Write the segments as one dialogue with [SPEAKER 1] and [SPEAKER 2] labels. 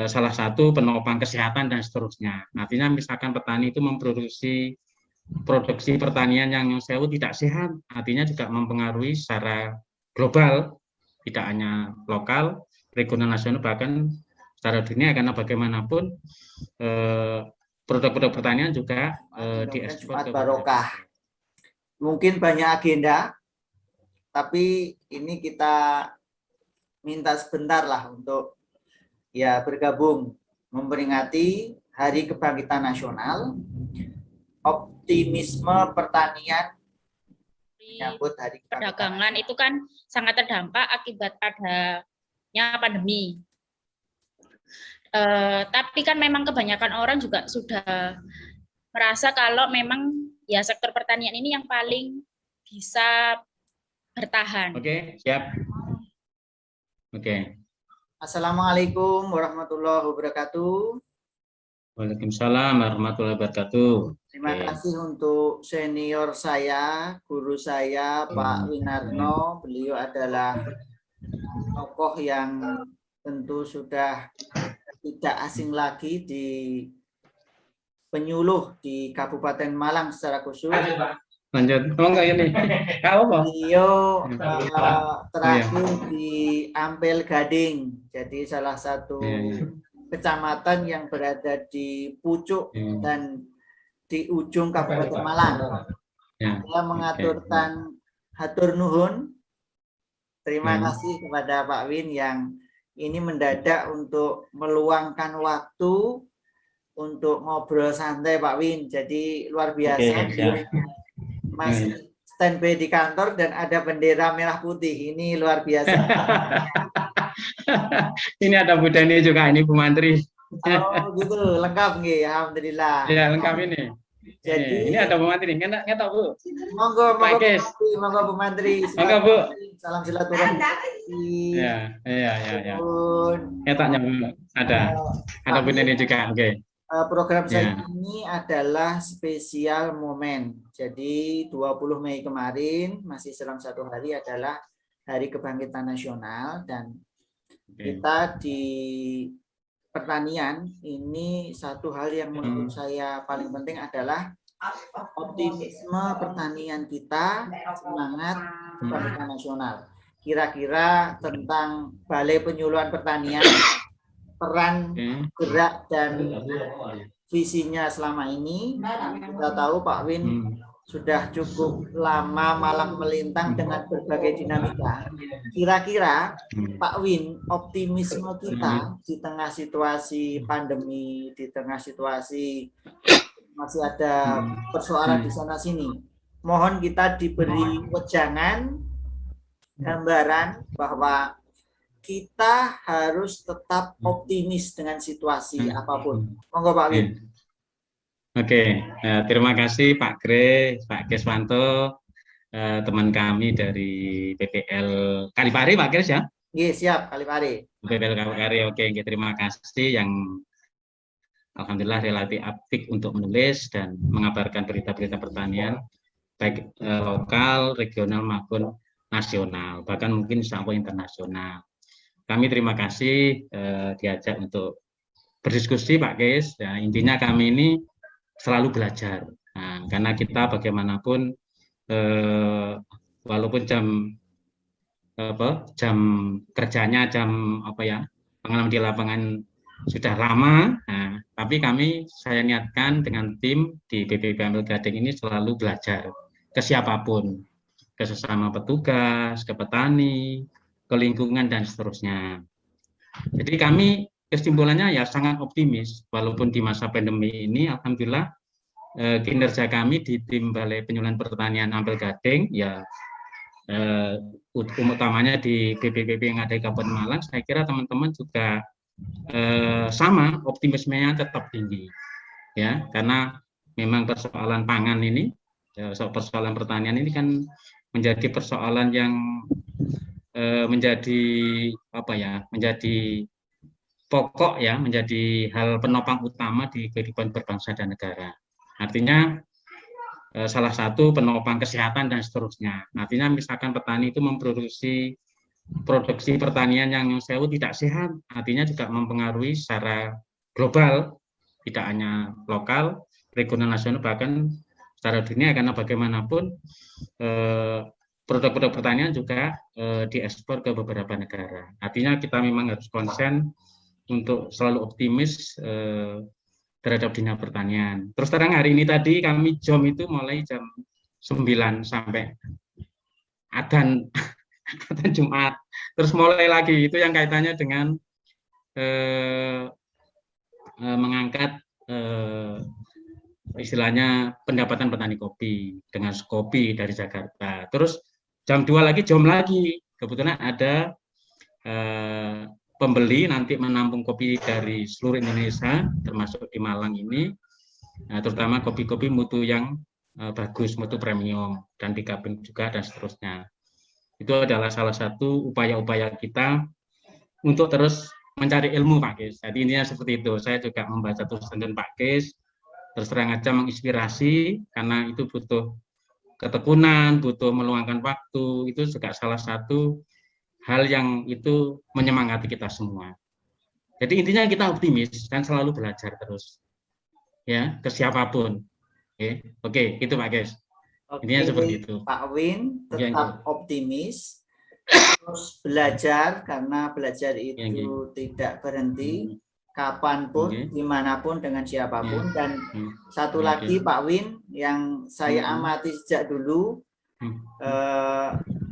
[SPEAKER 1] salah satu penopang kesehatan dan seterusnya. Artinya misalkan petani itu memproduksi produksi pertanian yang sewu tidak sehat, artinya juga mempengaruhi secara global, tidak hanya lokal, regional, nasional, bahkan secara dunia, karena bagaimanapun produk-produk pertanian juga diekspor ke
[SPEAKER 2] barokah. Mungkin banyak agenda, tapi ini kita minta sebentar lah untuk ya bergabung memperingati Hari Kebangkitan Nasional, optimisme pertanian menyambut Hari
[SPEAKER 3] Perdagangan itu kan sangat terdampak akibat adanya pandemi. Tapi kan memang kebanyakan orang juga sudah merasa kalau memang ya sektor pertanian ini yang paling bisa bertahan.
[SPEAKER 1] Oke, siap. Oke.
[SPEAKER 2] Assalamualaikum warahmatullahi wabarakatuh.
[SPEAKER 1] Waalaikumsalam warahmatullahi wabarakatuh.
[SPEAKER 2] Terima kasih untuk senior saya, guru saya, Pak Winarno. Beliau adalah tokoh yang tentu sudah tidak asing lagi di penyuluh di Kabupaten Malang secara khusus.
[SPEAKER 1] Lanjut, enggak ini? Kau apa?
[SPEAKER 2] Beliau terakhir di Ampel Gading, jadi salah satu kecamatan yang berada di pucuk dan di ujung Kabupaten Malang. Saya mengaturkan hatur nuhun. Terima kasih kepada Pak Win yang ini mendadak untuk meluangkan waktu untuk ngobrol santai, Pak Win. Jadi luar biasa. Masih standby di kantor dan ada bendera merah putih. Ini luar biasa.
[SPEAKER 1] Ini ada Bu Dani juga, ini Bu Mantri.
[SPEAKER 2] Oh gitu, lengkap nih, alhamdulillah.
[SPEAKER 1] Ya lengkap ini. Jadi ini ada Bu Mantri, nggak tahu Bu.
[SPEAKER 2] Monggo, monggo Bu Mantri.
[SPEAKER 1] Monggo Bu.
[SPEAKER 2] Salam silaturahmi.
[SPEAKER 1] Ya. Ngetaknya Bu, ada Bu Dani juga, oke.
[SPEAKER 2] Program saya ini adalah spesial momen. Jadi 20 Mei kemarin masih selang satu hari adalah Hari Kebangkitan Nasional, dan kita di pertanian ini satu hal yang menurut saya paling penting adalah optimisme pertanian kita, semangat Kebangkitan Nasional. Kira-kira tentang Balai Penyuluhan Pertanian, peran, gerak, dan visinya selama ini. Kita tahu Pak Win sudah cukup lama malang melintang dengan berbagai dinamika. Kira-kira Pak Win, optimisme kita di tengah situasi pandemi, di tengah situasi masih ada persoalan di sana sini, mohon kita diberi wejangan, gambaran bahwa kita harus tetap optimis dengan situasi apapun. Monggo Pak Win.
[SPEAKER 1] Oke, terima kasih Pak Gre, Pak Keswanto, teman kami dari PPL Kalipari, Pak Kres ya?
[SPEAKER 2] Iya, siap, Kalipari.
[SPEAKER 1] PPL Kalipari, oke, terima kasih yang alhamdulillah relatif apik untuk menulis dan mengabarkan berita-berita pertanian, baik lokal, regional maupun nasional, bahkan mungkin sampai internasional. Kami terima kasih diajak untuk berdiskusi Pak Kes. Ya, intinya kami ini selalu belajar. Nah, karena kita bagaimanapun walaupun jam kerjanya, pengalaman di lapangan sudah lama, nah, tapi saya niatkan dengan tim di BPP Ampel Gading ini selalu belajar ke siapapun, ke sesama petugas, ke petani, ke lingkungan dan seterusnya. Jadi kami kesimpulannya ya sangat optimis, walaupun di masa pandemi ini alhamdulillah kinerja kami di tim Balai Penyuluhan Pertanian Ampel Gading ya utamanya di BPPP yang ada di Kabupaten Malang, saya kira teman-teman juga sama, optimismenya tetap tinggi ya, karena memang persoalan pangan ini, persoalan pertanian ini kan menjadi persoalan yang menjadi pokok ya, menjadi hal penopang utama di kehidupan berbangsa dan negara. Artinya salah satu penopang kesehatan dan seterusnya. Artinya misalkan petani itu memproduksi produksi pertanian yang sewu tidak sehat, artinya juga mempengaruhi secara global, tidak hanya lokal, regional, nasional, bahkan secara dunia, karena bagaimanapun produk-produk pertanian juga diekspor ke beberapa negara. Artinya kita memang harus konsen untuk selalu optimis terhadap dunia pertanian. Terus terang hari ini tadi kami jom itu mulai jam 9 sampai adzan Jumat. Terus mulai lagi itu yang kaitannya dengan mengangkat istilahnya pendapatan petani kopi dengan kopi dari Jakarta. Terus jam 2 lagi jom lagi. Kebetulan ada pembeli nanti menampung kopi dari seluruh Indonesia, termasuk di Malang ini, terutama kopi-kopi mutu yang bagus, mutu premium, dan di Kabin juga, dan seterusnya. Itu adalah salah satu upaya-upaya kita untuk terus mencari ilmu, Pak Kis. Jadi intinya seperti itu. Saya juga membaca tulisan Pak Kis, terus terang aja menginspirasi, karena itu butuh ketekunan, butuh meluangkan waktu. Itu juga salah satu hal yang itu menyemangati kita semua. Jadi intinya kita optimis dan selalu belajar terus, ya, ke siapapun. Oke, itu Pak Kis. Intinya seperti itu.
[SPEAKER 2] Pak Win tetap optimis, terus belajar, karena belajar itu tidak berhenti, kapanpun, dimanapun, dengan siapapun. Dan satu lagi Pak Win yang saya amati sejak dulu,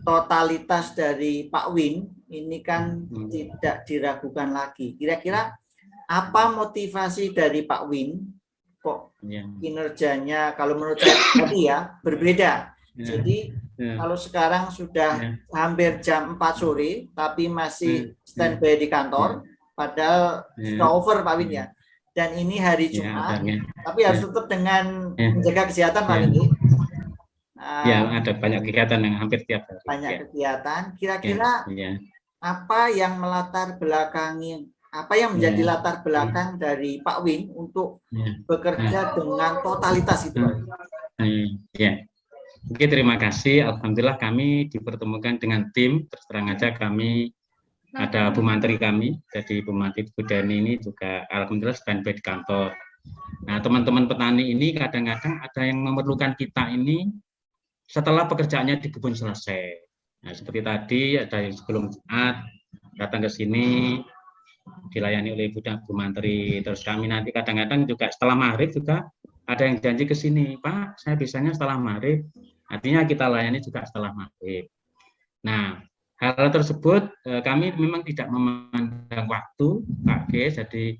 [SPEAKER 2] totalitas dari Pak Win ini kan tidak diragukan lagi. Kira-kira apa motivasi dari Pak Win kok kinerjanya kalau menurut saya tadi ya berbeda. Jadi kalau sekarang sudah hampir jam 4 sore tapi masih standby di kantor, padahal sudah over Pak Win ya. Dan ini hari Jumat, tapi harus tetap dengan menjaga kesehatan Pak Win.
[SPEAKER 1] Ya, ada banyak kegiatan yang hampir tiap hari.
[SPEAKER 2] Banyak kegiatan. Kira-kira apa yang melatar belakangi, apa yang menjadi latar belakang dari Pak Win untuk bekerja dengan totalitas itu?
[SPEAKER 1] Ya, oke, terima kasih. Alhamdulillah kami dipertemukan dengan tim. Terus terang aja kami ada Bu Menteri kami, jadi Bu Menteri Bu Dani ini juga alhamdulillah standby di kantor. Nah, teman-teman petani ini kadang-kadang ada yang memerlukan kita ini setelah pekerjaannya di kebun selesai. Nah, seperti tadi ada yang sebelum Jumat datang ke sini dilayani oleh Bu Menteri. Terus kami nanti kadang-kadang juga setelah maghrib juga ada yang janji ke sini, Pak, saya bisanya setelah maghrib. Artinya kita layani juga setelah maghrib. Nah, hal tersebut kami memang tidak memandang waktu, Pak G. Jadi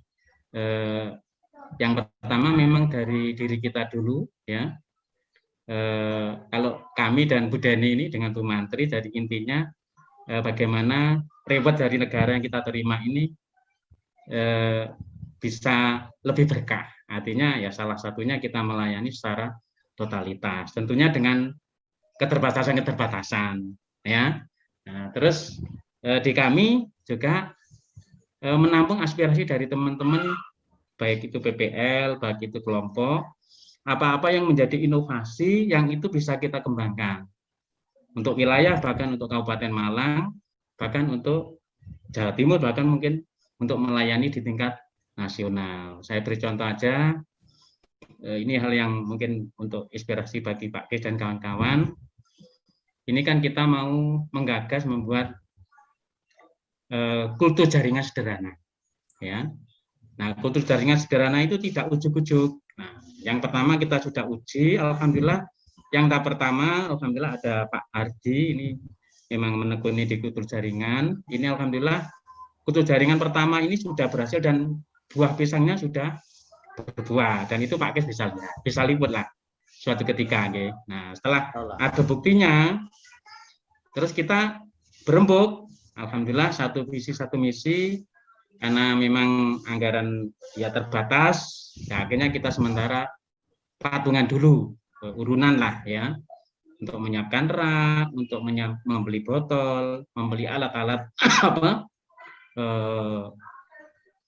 [SPEAKER 1] yang pertama memang dari diri kita dulu, ya. Kalau kami dan Bu Deni ini dengan Bu Menteri, jadi intinya bagaimana reward dari negara yang kita terima ini bisa lebih berkah. Artinya ya salah satunya kita melayani secara totalitas. Tentunya dengan keterbatasan-keterbatasan, ya. Nah, terus di kami juga menampung aspirasi dari teman-teman, baik itu PPL, baik itu kelompok, apa-apa yang menjadi inovasi yang itu bisa kita kembangkan untuk wilayah, bahkan untuk Kabupaten Malang, bahkan untuk Jawa Timur, bahkan mungkin untuk melayani di tingkat nasional. Saya beri contoh aja, ini hal yang mungkin untuk inspirasi bagi Pak Kis dan kawan-kawan. Ini kan kita mau menggagas membuat kultur jaringan sederhana, ya. Nah, kultur jaringan sederhana itu tidak ujuk-ujuk. Nah, yang pertama kita sudah uji, alhamdulillah. Yang tahap pertama, alhamdulillah ada Pak Ardi, ini memang menekuni di kultur jaringan. Ini alhamdulillah kultur jaringan pertama ini sudah berhasil dan buah pisangnya sudah berbuah. Dan itu Pak Kis bisa liput lah suatu ketika. Okay. Nah, setelah ada buktinya, terus kita berembuk, alhamdulillah satu visi satu misi. Karena memang anggaran ya terbatas, ya akhirnya kita sementara patungan dulu, urunan lah ya, untuk menyiapkan rak, untuk membeli botol, membeli alat-alat apa,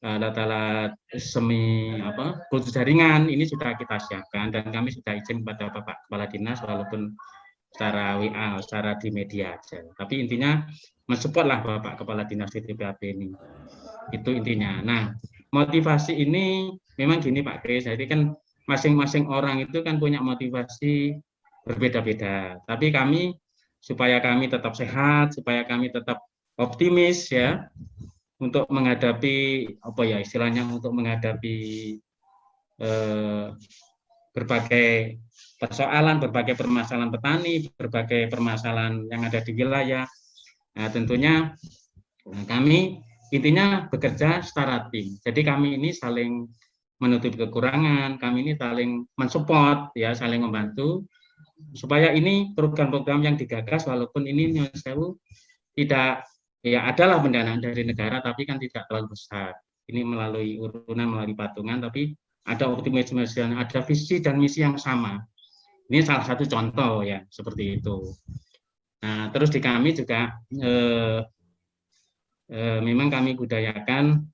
[SPEAKER 1] alat-alat semi apa, kultur jaringan ini sudah kita siapkan dan kami sudah izin kepada Bapak Kepala Dinas walaupun secara WA, secara di media aja. Tapi intinya mensupport lah Bapak Kepala Dinas DPAP ini. Itu intinya. Nah, motivasi ini memang gini Pak Kris, jadi kan masing-masing orang itu kan punya motivasi berbeda-beda. Tapi kami, supaya kami tetap sehat, supaya kami tetap optimis ya, untuk menghadapi apa ya istilahnya, untuk menghadapi berbagai persoalan, berbagai permasalahan petani, berbagai permasalahan yang ada di wilayah. Nah, tentunya kami intinya bekerja secara tim. Jadi kami ini saling menutupi kekurangan, kami ini saling mensupport ya, saling membantu supaya ini program-program yang digagas walaupun ini tidak ya adalah pendanaan dari negara tapi kan tidak terlalu besar. Ini melalui urunan, melalui patungan, tapi ada optimisme, ada visi dan misi yang sama. Ini salah satu contoh ya, seperti itu. Nah, terus di kami juga memang kami budayakan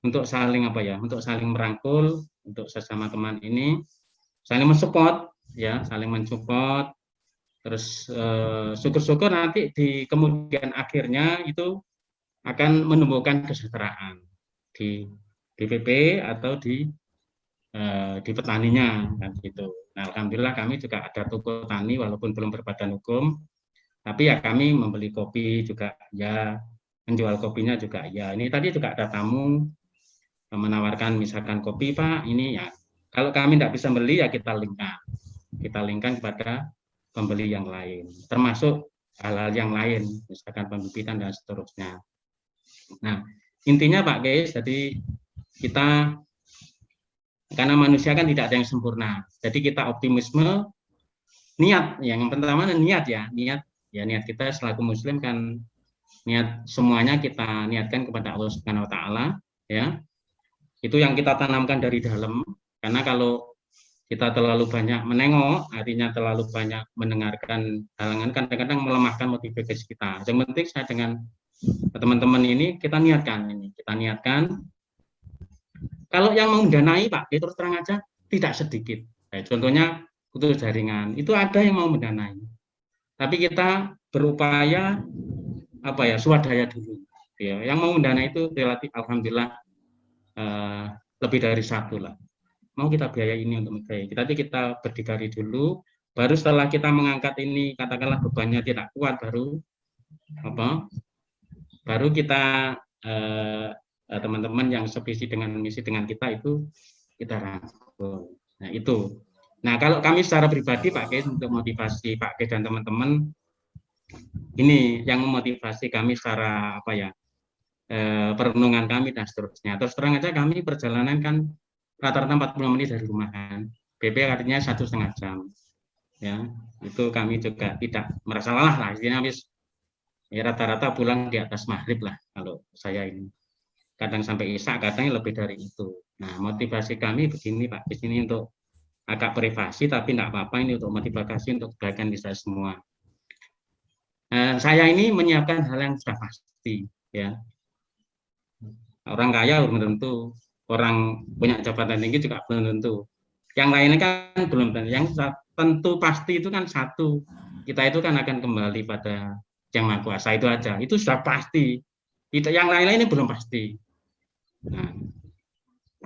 [SPEAKER 1] untuk saling apa ya, untuk saling merangkul, untuk sesama teman ini saling mensupport ya, saling mensupport. Terus syukur-syukur nanti di kemudian akhirnya itu akan menumbuhkan kesejahteraan di DPP atau di petaninya kan gitu. Nah, alhamdulillah kami juga ada toko tani walaupun belum berbadan hukum, tapi ya kami membeli kopi juga ya, menjual kopinya juga ya. Ini tadi juga ada tamu menawarkan misalkan kopi Pak, ini ya kalau kami tidak bisa beli ya kita linkkan kepada pembeli yang lain, termasuk hal-hal yang lain, misalkan pembibitan dan seterusnya. Nah, intinya Pak Guys, jadi kita karena manusia kan tidak ada yang sempurna. Jadi kita optimisme, niat yang pertama niat ya, niat kita selaku muslim kan niat semuanya kita niatkan kepada Allah Subhanahu wa taala ya. Itu yang kita tanamkan dari dalam. Karena kalau kita terlalu banyak menengok, artinya terlalu banyak mendengarkan halangan, kadang-kadang melemahkan motivasi kita. Yang penting saya dengan teman-teman ini kita niatkan. Kalau yang mau mendanai Pak, terus terang aja tidak sedikit. Contohnya putus jaringan, itu ada yang mau mendanai. Tapi kita berupaya apa ya, swadaya dulu. Ya, yang mau mendanai itu relatif alhamdulillah lebih dari satu lah. Mau kita biaya ini untuk membiayai. Tapi kita berdikari dulu, baru setelah kita mengangkat ini katakanlah bebannya tidak kuat, baru kita teman-teman yang sevisi dengan misi dengan kita itu kita rangkul. Nah itu. Nah kalau kami secara pribadi Pak Kes untuk motivasi Pak Kes dan teman-teman ini yang memotivasi kami secara apa ya perenungan kami dan seterusnya. Terus terang aja kami perjalanan kan rata-rata 40 menit dari rumah kan. BP artinya 1,5 jam. Ya itu kami juga tidak merasa lelah lah. Istilahnya habis ya rata-rata pulang di atas maghrib lah kalau saya ini. Kadang sampai isya, kadang lebih dari itu. Nah, motivasi kami begini Pak, di sini untuk agak privasi, tapi tidak apa-apa ini untuk motivasi untuk kebaikan kita semua. Saya ini menyiapkan hal yang sudah pasti, ya. Orang kaya belum tentu, orang punya jabatan tinggi juga belum tentu. Yang lainnya kan belum tentu. Yang tentu pasti itu kan satu, kita itu kan akan kembali pada Yang Maha Kuasa itu aja. Itu sudah pasti. Yang lain-lain ini belum pasti. Nah,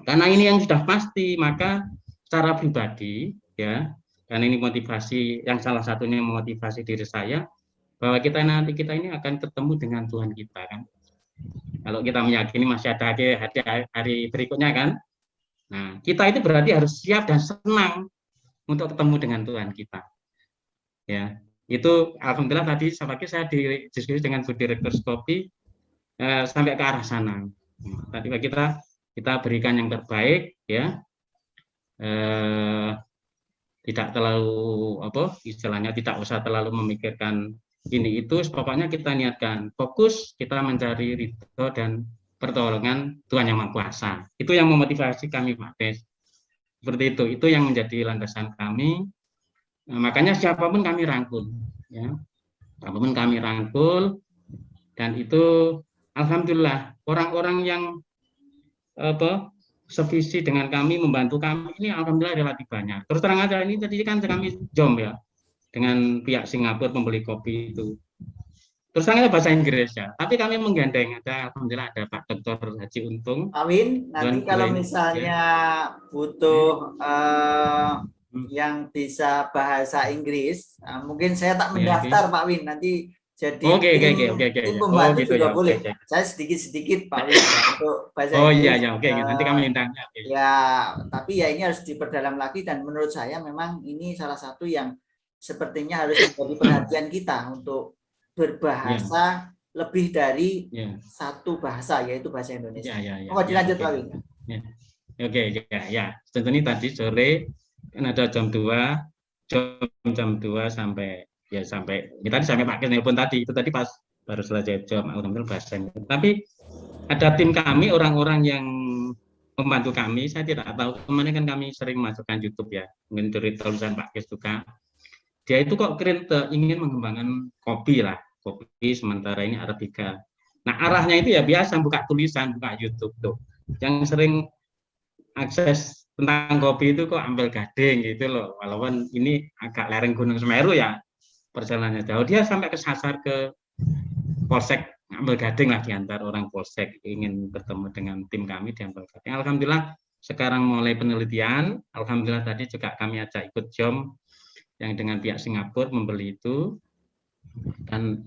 [SPEAKER 1] karena ini yang sudah pasti, maka secara pribadi ya, dan ini motivasi yang salah satunya memotivasi diri saya bahwa nanti kita ini akan ketemu dengan Tuhan kita kan. Kalau kita meyakini masih ada hari berikutnya kan. Nah, kita itu berarti harus siap dan senang untuk ketemu dengan Tuhan kita. Ya, itu alhamdulillah tadi saya diskusi dengan Bu Direktur Skopi sampai ke arah sana. Tadi kita berikan yang terbaik ya, tidak terlalu istilahnya tidak usah terlalu memikirkan ini itu, pokoknya kita niatkan fokus kita mencari ridho dan pertolongan Tuhan Yang Maha Kuasa. Itu yang memotivasi kami Pak Des. Seperti itu yang menjadi landasan kami. Nah, makanya siapapun kami rangkul ya, siapapun kami rangkul, dan itu alhamdulillah orang-orang yang sevisi dengan kami, membantu kami ini alhamdulillah relatif banyak. Terus terang aja ini tadi kan kami jom ya dengan pihak Singapura pembeli kopi itu. terus terangnya bahasa Inggris ya. Tapi kami menggandeng alhamdulillah ada Pak Dr. Haji Untung,
[SPEAKER 2] Pak Win, nanti
[SPEAKER 1] Tuan
[SPEAKER 2] kalau
[SPEAKER 1] Glenn,
[SPEAKER 2] misalnya
[SPEAKER 1] ya.
[SPEAKER 2] butuh
[SPEAKER 1] Hmm.
[SPEAKER 2] yang bisa bahasa Inggris, mungkin saya tak
[SPEAKER 1] Ya, oke.
[SPEAKER 2] mendaftar Pak Win, nanti jadi
[SPEAKER 1] Oke, oke, oke, oke, oke,
[SPEAKER 2] tim
[SPEAKER 1] ya. Oh
[SPEAKER 2] pembantu
[SPEAKER 1] gitu
[SPEAKER 2] juga
[SPEAKER 1] ya, oke,
[SPEAKER 2] boleh.
[SPEAKER 1] oke.
[SPEAKER 2] Saya sedikit-sedikit Pak Win ya, untuk bahasa
[SPEAKER 1] Oh iya,
[SPEAKER 2] Inggris.
[SPEAKER 1] ya, oke, oke. Nanti kami minta. Oke.
[SPEAKER 2] Ya, tapi ya ini harus diperdalam lagi dan menurut saya memang ini salah satu yang sepertinya harus menjadi perhatian kita untuk
[SPEAKER 1] Ya,
[SPEAKER 2] berbahasa lebih dari
[SPEAKER 1] ya,
[SPEAKER 2] satu bahasa, yaitu bahasa
[SPEAKER 1] ya,
[SPEAKER 2] Indonesia.
[SPEAKER 1] ya, ya,
[SPEAKER 2] Oh,
[SPEAKER 1] ya,
[SPEAKER 2] dilanjut
[SPEAKER 1] oke.
[SPEAKER 2] Pak Win.
[SPEAKER 1] Ya. Oke, ya, ya. Tentunya tadi sore kan ada jam 2 sampai ya sampai ya tadi sampai Pak Kis nelpon tadi itu tadi pas baru selesai jam alhamdulillah bahasa Inggris. Tapi ada tim kami orang-orang yang membantu kami, saya tidak tahu kemarin kan kami sering masukkan YouTube ya, mungkin dari tulisan Pak Kis juga. Dia itu kok keren ingin mengembangkan kopi lah, kopi sementara ini Arabica. Nah arahnya itu ya biasa buka tulisan, buka YouTube tuh. Yang sering akses tentang kopi itu kok Ampel Gading gitu loh. Walaupun ini agak lereng Gunung Semeru ya perjalanannya jauh. Dia sampai kesasar ke Polsek Ampel Gading lah, diantar orang Polsek ingin bertemu dengan tim kami di Ampel Gading. Alhamdulillah sekarang mulai penelitian. Alhamdulillah tadi juga kami ajak ikut JOM yang dengan pihak Singapura membeli itu, dan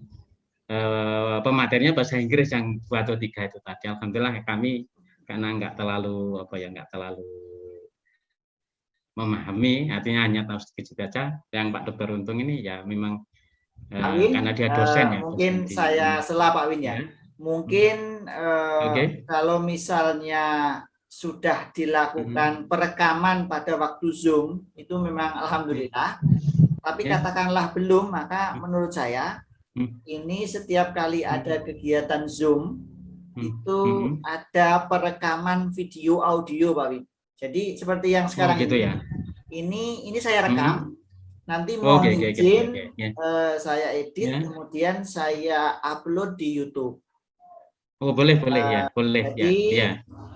[SPEAKER 1] pematerinya bahasa Inggris yang 2 atau 3 itu tadi. Alhamdulillah kami karena nggak terlalu nggak terlalu memahami, artinya hanya tahu sedikit saja. Yang Pak Dokter Untung ini ya memang
[SPEAKER 2] Pak Win,
[SPEAKER 1] karena dia dosen ya, dosen
[SPEAKER 2] mungkin
[SPEAKER 1] di
[SPEAKER 2] saya sela Pak Win ya.
[SPEAKER 1] ya.
[SPEAKER 2] Mungkin
[SPEAKER 1] Oke.
[SPEAKER 2] kalau misalnya sudah dilakukan perekaman pada waktu Zoom, itu memang alhamdulillah. Tapi
[SPEAKER 1] Ya.
[SPEAKER 2] katakanlah belum, maka menurut saya ini setiap kali ada kegiatan Zoom, itu ada perekaman video audio Pak Win. Jadi seperti yang sekarang
[SPEAKER 1] gitu
[SPEAKER 2] ini.
[SPEAKER 1] Ya.
[SPEAKER 2] Ini saya rekam. Nanti mohon izin saya edit, kemudian saya upload di YouTube.
[SPEAKER 1] Oh boleh ya, boleh
[SPEAKER 2] jadi,
[SPEAKER 1] ya.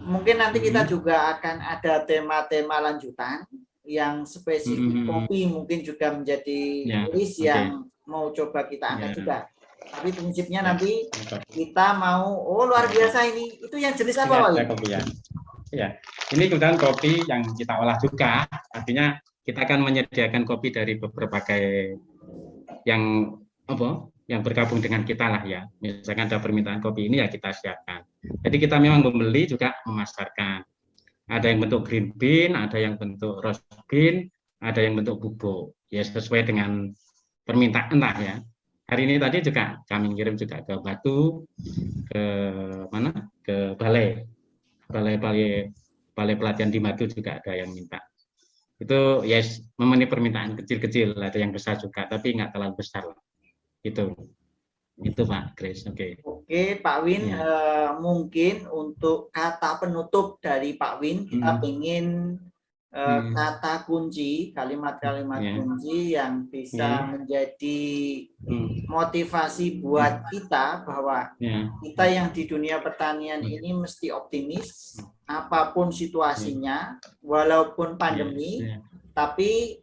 [SPEAKER 2] Mungkin nanti kita juga akan ada tema-tema lanjutan yang spesifik kopi, mungkin juga menjadi list yang mau coba kita angkat juga. Tapi prinsipnya nanti kita mau, luar biasa ini, itu yang jenis apa Pak?
[SPEAKER 1] Ya, ini kebetulan kopi yang kita olah juga, artinya kita akan menyediakan kopi dari berbagai yang bergabung dengan kita lah ya. Misalkan ada permintaan kopi ini ya kita siapkan. Jadi kita memang membeli juga memasarkan. Ada yang bentuk green bean, ada yang bentuk roast bean, ada yang bentuk bubuk. Ya sesuai dengan permintaan lah ya. Hari ini tadi juga kami kirim juga ke Batu, ke mana? Ke Balai pelatihan di Batu juga ada yang minta. Itu memenuhi permintaan kecil-kecil, ada yang besar juga, tapi nggak terlalu besar lah. Itu Pak Chris. Oke
[SPEAKER 2] Pak Win, mungkin untuk kata penutup dari Pak Win, kita ingin kata kunci, kalimat-kalimat kunci yang bisa menjadi motivasi buat kita bahwa kita yang di dunia pertanian ini mesti optimis apapun situasinya, walaupun pandemi, tapi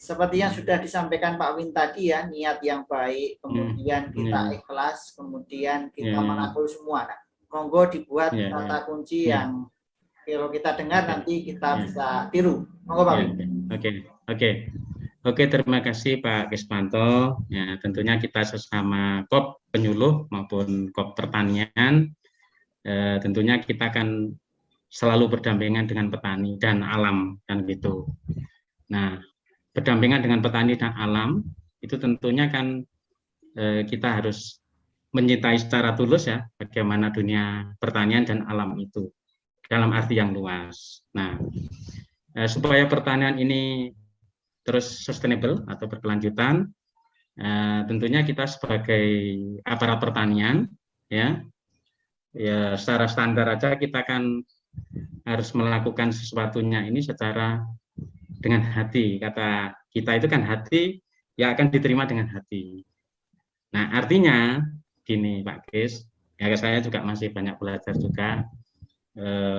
[SPEAKER 2] seperti yang sudah disampaikan Pak Win tadi ya, niat yang baik, kemudian kita ikhlas, kemudian kita merangkul semua. Nah, monggo dibuat kata kunci yang kalau kita dengar nanti kita bisa tiru. Monggo Pak Win.
[SPEAKER 1] Oke, terima kasih Pak Kismanto. Ya, tentunya kita sesama KOP penyuluh maupun KOP pertanian, tentunya kita akan selalu berdampingan dengan petani dan alam kan gitu. Nah, berdampingan dengan petani dan alam itu tentunya kan kita harus mencintai secara tulus ya bagaimana dunia pertanian dan alam itu dalam arti yang luas. Nah, supaya pertanian ini terus sustainable atau berkelanjutan, tentunya kita sebagai aparat pertanian ya secara standar aja kita kan harus melakukan sesuatunya ini secara dengan hati. Kata kita itu kan hati ya akan diterima dengan hati. Nah artinya gini Pak Kis, ya saya juga masih banyak belajar juga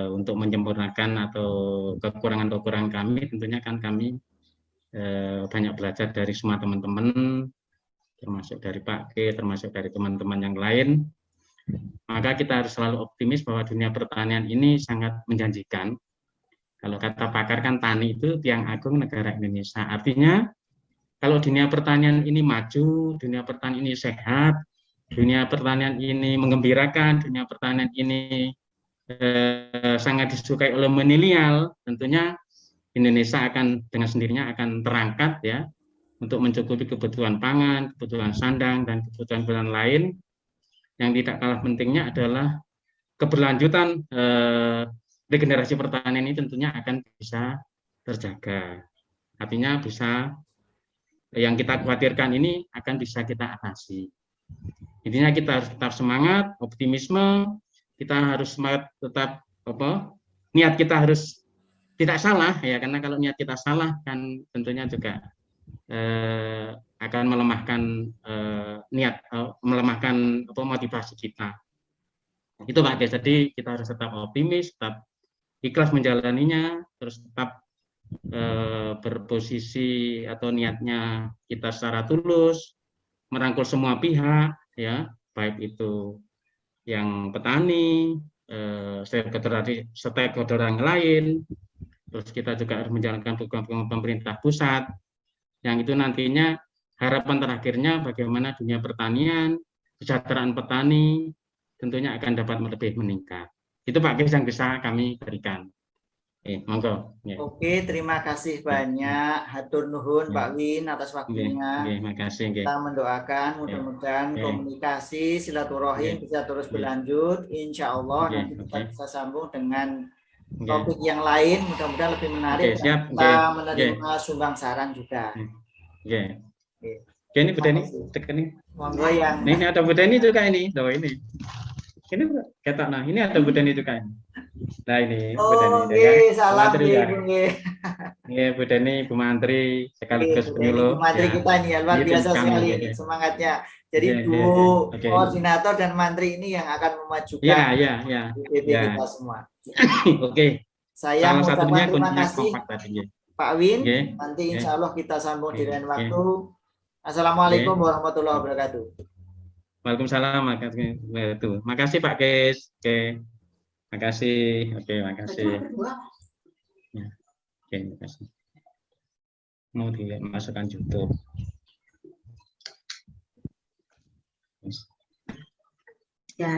[SPEAKER 1] untuk menyempurnakan atau kekurangan-kekurangan kami. Tentunya kan kami banyak belajar dari semua teman-teman, termasuk dari Pak G, termasuk dari teman-teman yang lain, maka kita harus selalu optimis bahwa dunia pertanian ini sangat menjanjikan. Kalau kata pakar kan tani itu tiang agung negara Indonesia. Artinya kalau dunia pertanian ini maju, dunia pertanian ini sehat, dunia pertanian ini menggembirakan, dunia pertanian ini sangat disukai oleh milenial, tentunya Indonesia akan dengan sendirinya akan terangkat ya untuk mencukupi kebutuhan pangan, kebutuhan sandang, dan kebutuhan lain. Yang tidak kalah pentingnya adalah keberlanjutan regenerasi pertanian ini tentunya akan bisa terjaga. Artinya bisa yang kita khawatirkan ini akan bisa kita atasi. Intinya kita harus tetap semangat, optimisme, kita harus semangat tetap niat kita harus tidak salah ya, karena kalau niat kita salah kan tentunya juga akan melemahkan melemahkan motivasi kita. Itu Pak Des, jadi kita harus tetap optimis, tetap ikhlas menjalaninya, terus tetap berposisi atau niatnya kita secara tulus merangkul semua pihak ya, baik itu yang petani, stakeholder yang lain, terus kita juga harus menjalankan program pemerintah pusat, yang itu nantinya harapan terakhirnya bagaimana dunia pertanian, kesejahteraan petani tentunya akan dapat lebih meningkat. Itu Pak Ges yang bisa kami berikan. Monggo.
[SPEAKER 2] Oke, terima kasih banyak. Hatur nuhun Pak Win atas waktunya.
[SPEAKER 1] Makasih.
[SPEAKER 2] Kita mendoakan mudah-mudahan komunikasi silaturahim bisa terus berlanjut. Insya Allah nanti kita bisa sambung dengan topik yang lain, mudah-mudahan lebih menarik.
[SPEAKER 1] Siap.
[SPEAKER 2] Kita menerima sumbang saran juga.
[SPEAKER 1] Oke, ini Bu Deni, tekan nih.
[SPEAKER 2] Monggo yang
[SPEAKER 1] ini ada Bu Deni juga ini. Loh ini. Ini ketok nah, ini ada Bu Deni juga ini. Nah ini Bu Deni ya.
[SPEAKER 2] Salam
[SPEAKER 1] ya.
[SPEAKER 2] Iya,
[SPEAKER 1] Bu Deni, Bu Mantri sekaligus penyuluh.
[SPEAKER 2] Bu Mantri kita nih ya, luar biasa sekali semangatnya. Jadi Bu koordinator dan Mantri ini yang akan memajukan BPP kita semua.
[SPEAKER 1] Oke.
[SPEAKER 2] Saya
[SPEAKER 1] salah satunya
[SPEAKER 2] terima kasih Pak Win. Nanti insya Allah kita sambung di lain waktu. Assalamualaikum warahmatullahi wabarakatuh.
[SPEAKER 1] Waalaikumsalam warahmatullahi wabarakatuh. Makasih Pak Kes. Makasih. Makasih. Makasih. Mau dimasukkan YouTube.
[SPEAKER 4] Ya,